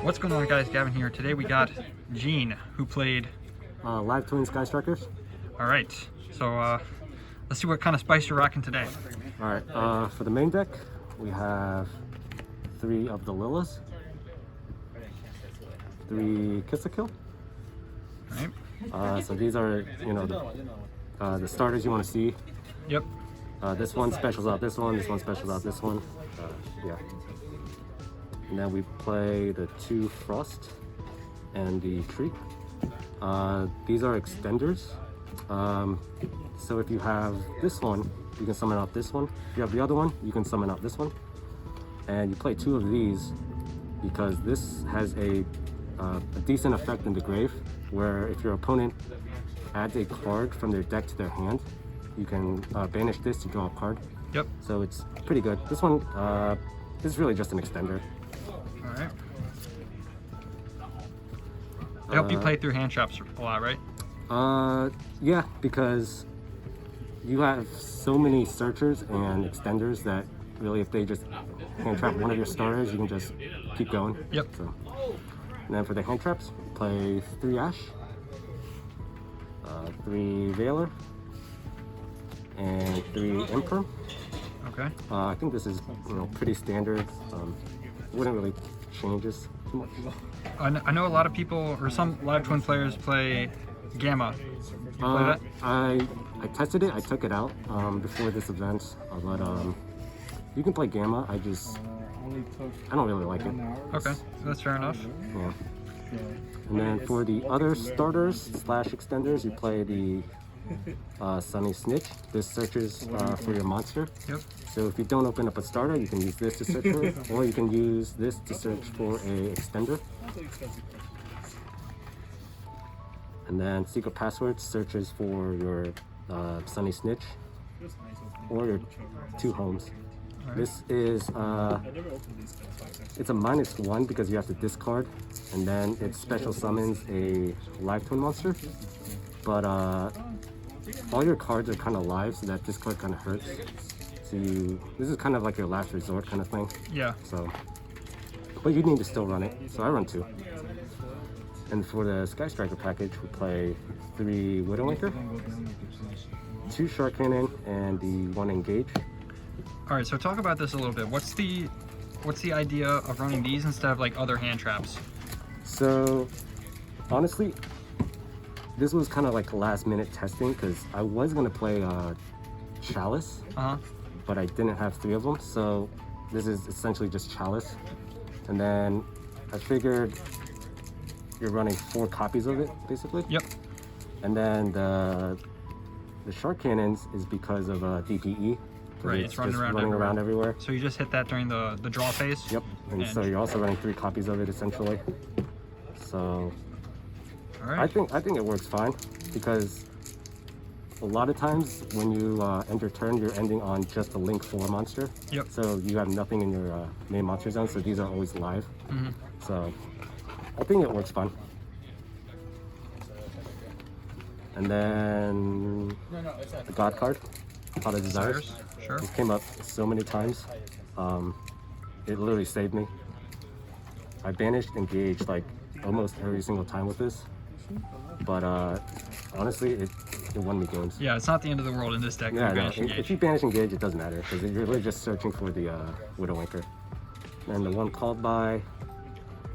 What's going on, guys? Gavin here. Today we got Gene, who played Live Twin Sky Strikers. All right, so let's see what kind of spice you're rocking today. All right, for the main deck, we have 3 of the Lillas, 3 Kiss-a-Kill. All right. So these are, the starters you want to see. Yep. This one specials out this one specials out this one. Yeah. And then we play the 2 Frost and the Tree. These are extenders. So if you have this one, you can summon out this one. If you have the other one, you can summon out this one. And you play 2 of these because this has a decent effect in the grave, where if your opponent adds a card from their deck to their hand, you can banish this to draw a card. Yep. So it's pretty good. This one is really just an extender. All right. They help you play through hand traps a lot, right? Yeah, because you have so many searchers and extenders that really, if they just hand trap one of your starters, you can just keep going. Yep. So, and then for the hand traps, play 3 Ash, 3 Veiler, and 3 Imperm. Okay. I think this is pretty standard. Wouldn't really change this too much. I know a lot of people, or some Live Twin players, play Gamma. You play that? I tested it. I took it out before this event, but you can play Gamma. I don't really like it. Okay, that's fair enough. Yeah. And then for the other starters / extenders, you play the Sunny Snitch. This searches for your monster. Yep. So if you don't open up a starter, you can use this to search for it, or you can use this to search for a extender. And then Secret Password searches for your Sunny Snitch or your 2 homes. Right. This is it's a -1 because you have to discard, and then it special summons a Live Twin monster. But all your cards are kind of live, so that discard kind of hurts. So this is kind of like your last resort kind of thing. Yeah. So, but you need to still run it. So I run 2. And for the Sky Striker package, we play 3 Widowmaker, 2 Shark Cannon, and the 1 Engage. All right. So talk about this a little bit. What's the idea of running these instead of like other hand traps? So honestly, this was kind of like last minute testing because I was gonna play Chalice, but I didn't have 3 of them. So this is essentially just Chalice, and then I figured you're running 4 copies of it basically. Yep. And then the Shark Cannons is because of DPE. Right, it's running around everywhere. So you just hit that during the draw phase? Yep, and so you're also running 3 copies of it essentially. So all right. I think it works fine because a lot of times when you end your turn, you're ending on just a Link 4 monster. Yep. So you have nothing in your main monster zone, so these are always live. Mm-hmm. So I think it works fine. And then the God card, Pot of Desires. Sure. It came up so many times. It literally saved me. I banished Engage like almost every single time with this. But honestly, it won me games. Yeah, it's not the end of the world in this deck. Yeah, no, if you banish Engage, it doesn't matter because you're really just searching for the Widowmaker. And the 1 Called By,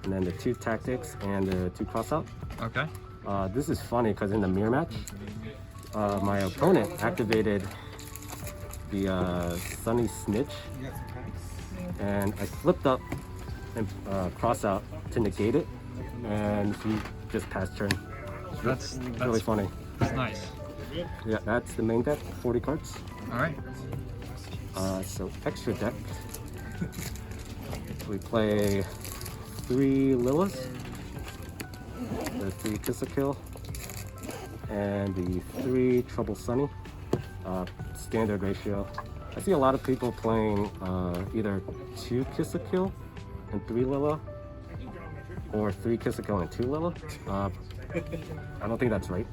and then the 2 Tactics, and the 2 Crossout. Okay. This is funny because in the mirror match, my opponent activated the Sunny Snitch, and I flipped up and Crossout to negate it, and he just passed turn. That's really funny. That's nice. Yeah, that's the main deck, 40 cards. All right. So extra deck, we play 3 Lillas, the 3 Kiss-a-Kill, and the 3 Trouble Sunny. Standard ratio. I see a lot of people playing either 2 Kiss-a-Kill and 3 Lilla, or 3 Kiss-a-Kill and 2 Lilla. I don't think that's right.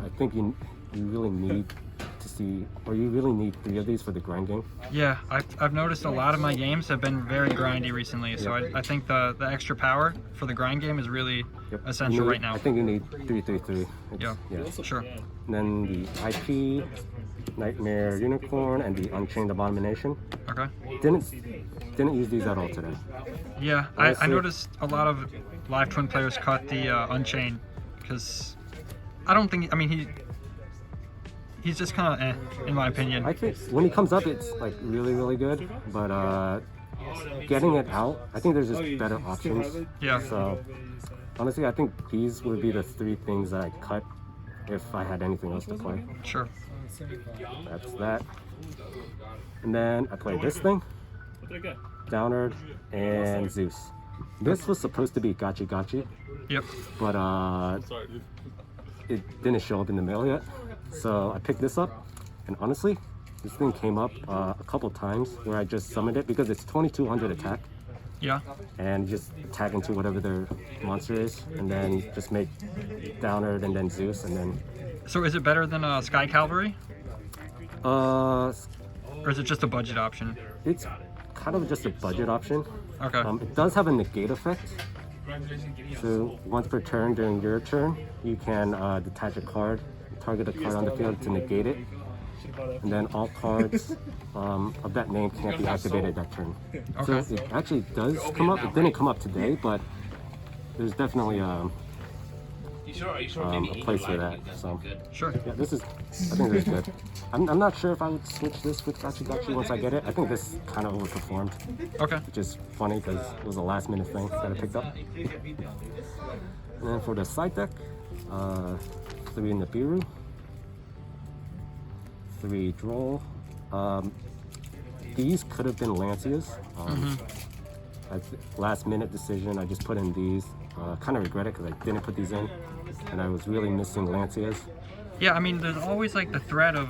I think you really need to see, or you really need 3 of these for the grind game. Yeah, I've noticed a lot of my games have been very grindy recently, so I think the extra power for the grind game is really Yep. essential right now. I think you need 333. Yeah, sure. And then the IP, Nightmare Unicorn, and the Unchained Abomination. Okay. Didn't use these at all today. Yeah, I Honestly- noticed a lot of live twin players cut the Unchained because I don't think, I mean, he's just kind of in my opinion. I think when he comes up, it's like really good, but getting it out, I think there's just better options. Yeah. So honestly, I think these would be the 3 things that I cut if I had anything else to play. Sure. That's that. And then I played this thing, Downard, and Zeus. This was supposed to be Gachi, Yep. but it didn't show up in the mail yet. So I picked this up, and honestly, this thing came up a couple times where I just summoned it because it's 2200 attack, Yeah. and just tag into whatever their monster is, and then just make Downard and then Zeus, and then So is it better than Sky Cavalry, uh, or is it just a budget option? it's kind of just a budget option. Okay. It does have a negate effect. So once per turn during your turn, you can detach a card, target a card on the field to negate it, and then all cards of that name can't be activated that turn. So Okay. it actually does come up. It didn't come up today, but there's definitely a place for that. So Sure. yeah, I think this is good. I'm not sure if I would switch this with Gachi once I get it. I think this kind of overperformed, Okay. which is funny because it was a last minute thing that I picked up. And then for the side deck, 3 Nibiru, 3 Droll. These could have been Lancias. That's last minute decision. I just put in these. Kind of regret it because I didn't put these in, and I was really missing Lancias. Yeah, I mean, there's always like the threat of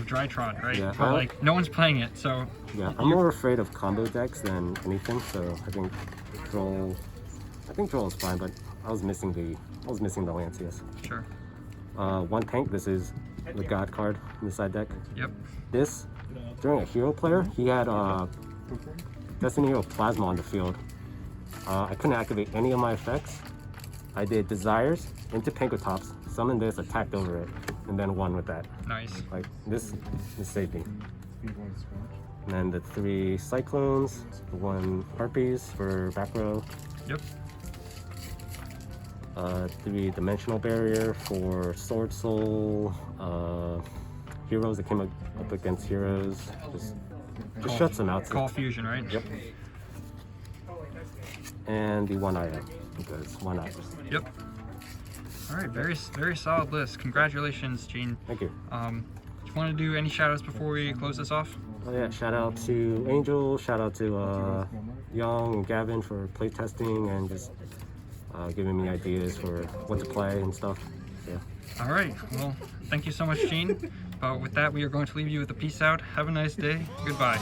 Drytron, right? Yeah, But like, no one's playing it, so Yeah, I'm more afraid of combo decks than anything, so I think Droll is fine, but I was missing the Lancias. sure. 1 tank. This is the God card in the side deck. Yep. This during a hero player, he had Destiny Hero Plasma on the field. I couldn't activate any of my effects. I did Desires into Pankotops, summoned this, attacked over it, and then won with that. Nice. Like this saved me. And then the 3 Cyclones, the 1 Harpies for back row, Yep. 3 Dimensional Barrier for Sword Soul, heroes that came up against heroes. Just shuts them out. Call Fusion, right? Yep. And the 1 item, because why not? Yep. All right, very solid list. Congratulations, Gene. Thank you. Do you want to do any shout outs before we close this off? Oh yeah, shout out to Angel, shout out to Young and Gavin for playtesting and just giving me ideas for what to play and stuff. Yeah. All right, well, thank you so much, Gene. With that, we are going to leave you with a peace out. Have a nice day. Goodbye.